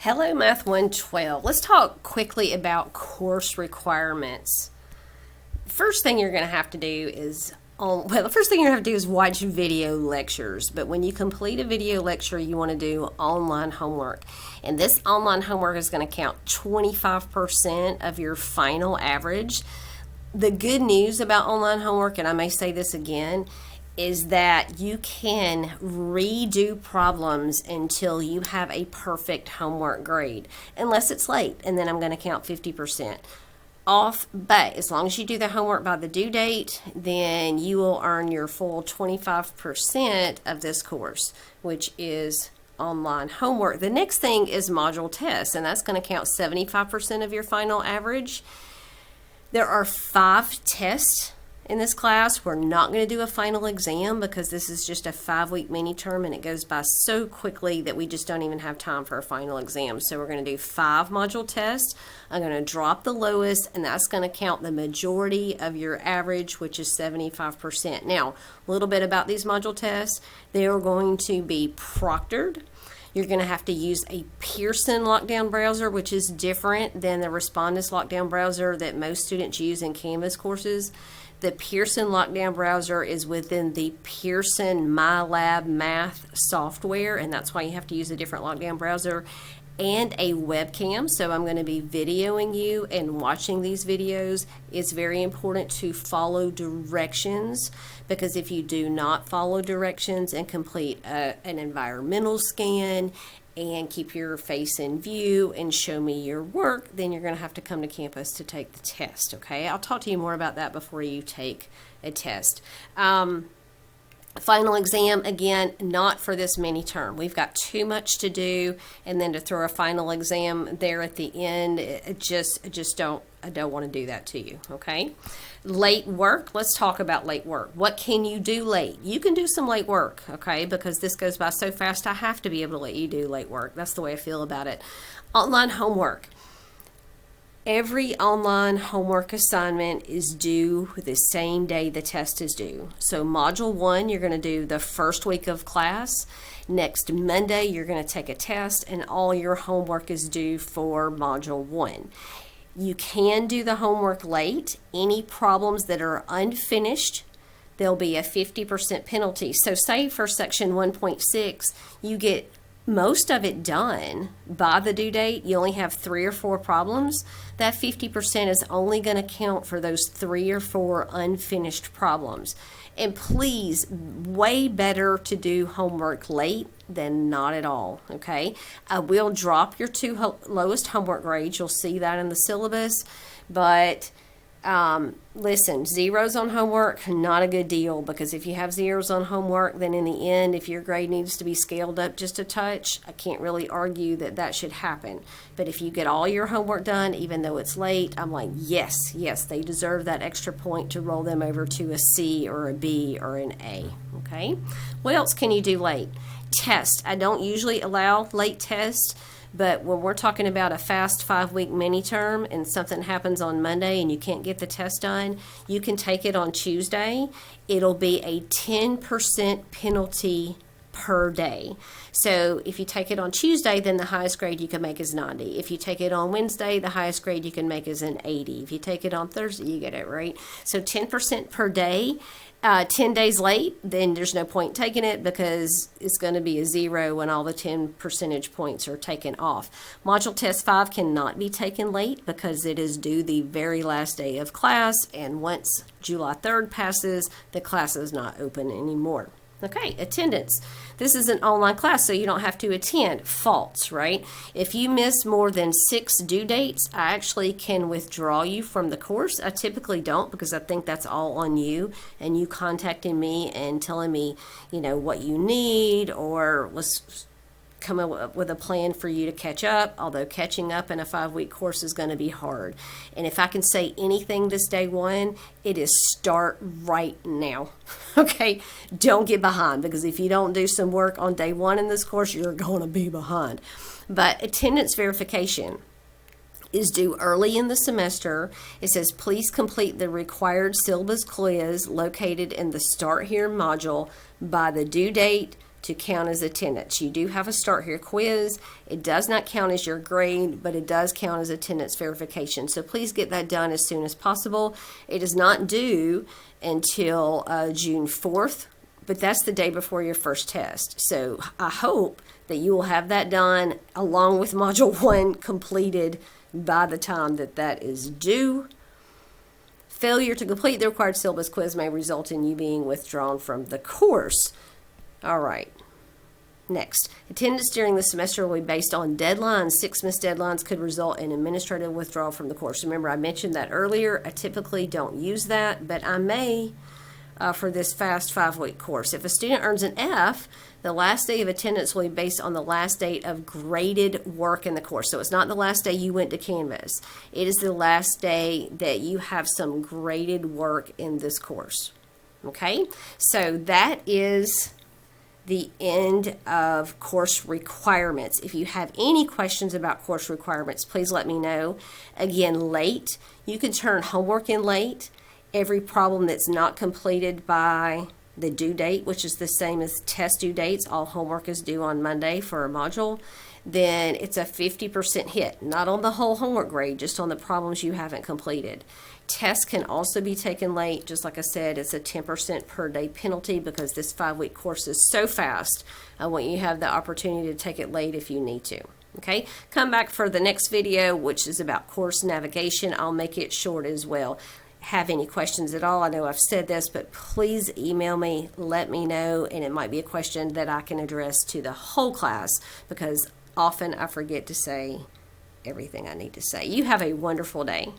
Hello, Math 112. Let's talk quickly about course requirements. First thing you're going to have to do is, the first thing you're going to have to do is watch video lectures. But when you complete a video lecture, you want to do online homework. And this online homework is going to count 25% of your final average. The good news about online homework, and I may say this again, is that you can redo problems until you have a perfect homework grade, unless it's late, and then I'm going to count 50% off. But as long as you do the homework by the due date, then you will earn your full 25% of this course, which is online homework. The next thing is module tests, and that's going to count 75% of your final average. There are 5 tests in this class. We're not going to do a final exam because this is just a 5-week mini term and it goes by so quickly that we just don't even have time for a final exam. So we're going to do 5 module tests. I'm going to drop the lowest, and that's going to count the majority of your average, which is 75%. Now, a little bit about these module tests. They are going to be proctored. You're going to have to use a Pearson lockdown browser, which is different than the Respondus lockdown browser that most students use in Canvas courses. The Pearson lockdown browser is within the Pearson MyLab Math software, and that's why you have to use a different lockdown browser and a webcam. So I'm going to be videoing you and watching these videos. It's very important to follow directions, because if you do not follow directions and complete an environmental scan and keep your face in view and show me your work, then you're going to have to come to campus to take the test, okay? I'll talk to you more about that before you take a test. Final exam, again, not for this mini term. We've got too much to do, and then to throw a final exam there at the end, I don't want to do that to you, okay? Late work, let's talk about late work. What can you do late? You can do some late work, okay, because this goes by so fast, I have to be able to let you do late work. That's the way I feel about it. Online homework. Every online homework assignment is due the same day the test is due. So Module 1, you're going to do the first week of class. Next Monday, you're going to take a test, and all your homework is due for Module 1. You can do the homework late. Any problems that are unfinished, there'll be a 50% penalty. So say for Section 1.6, you get most of it done by the due date, you only have 3 or 4 problems, that 50% is only going to count for those 3 or 4 unfinished problems. And please, way better to do homework late than not at all, okay? I will drop your 2 lowest homework grades. You'll see that in the syllabus, but listen, zeros on homework, not a good deal, because if you have zeros on homework, then in the end, if your grade needs to be scaled up just a touch, I can't really argue that that should happen. But if you get all your homework done, even though it's late, I'm like, yes, they deserve that extra point to roll them over to a C or a B or an A, okay? What else can you do late? Test. I don't usually allow late tests, but when we're talking about a fast 5-week mini term and something happens on Monday and you can't get the test done, you can take it on Tuesday. It'll be a 10% penalty per day. So if you take it on Tuesday, then the highest grade you can make is 90. If you take it on Wednesday, the highest grade you can make is an 80. If you take it on Thursday, you get it, right? So 10% per day. 10 days late, then there's no point taking it, because it's going to be a 0 when all the 10 percentage points are taken off. Module Test 5 cannot be taken late because it is due the very last day of class, and once July 3rd passes, the class is not open anymore. Okay, attendance. This is an online class, so you don't have to attend. False, right? If you miss more than 6 due dates, I actually can withdraw you from the course. I typically don't, because I think that's all on you and you contacting me and telling me, what you need, or let's come up with a plan for you to catch up, although catching up in a 5-week course is going to be hard. And if I can say anything this day one, it is start right now. Okay, don't get behind, because if you don't do some work on day 1 in this course, you're going to be behind. But attendance verification is due early in the semester. It says, please complete the required syllabus quiz located in the Start Here module by the due date to count as attendance. You do have a Start Here quiz. It does not count as your grade, but it does count as attendance verification. So please get that done as soon as possible. It is not due until June 4th, but that's the day before your first test. So I hope that you will have that done along with Module 1 completed by the time that that is due. Failure to complete the required syllabus quiz may result in you being withdrawn from the course. All right. Next, attendance during the semester will be based on deadlines. 6 missed deadlines could result in administrative withdrawal from the course. Remember, I mentioned that earlier. I typically don't use that, but I may for this fast 5-week course. If a student earns an F, the last day of attendance will be based on the last date of graded work in the course. So it's not the last day you went to Canvas. It is the last day that you have some graded work in this course. Okay? So that is the end of course requirements. If you have any questions about course requirements, please let me know. Again, late. You can turn homework in late. Every problem that's not completed by the due date, which is the same as test due dates, all homework is due on Monday for a module, then it's a 50% hit, not on the whole homework grade, just on the problems you haven't completed. Tests can also be taken late. Just like I said, it's a 10% per day penalty because this 5-week course is so fast. I want you to have the opportunity to take it late if you need to. Okay, come back for the next video, which is about course navigation. I'll make it short as well. Have any questions at all, I know I've said this, but please email me, let me know, and it might be a question that I can address to the whole class because often I forget to say everything I need to say. You have a wonderful day.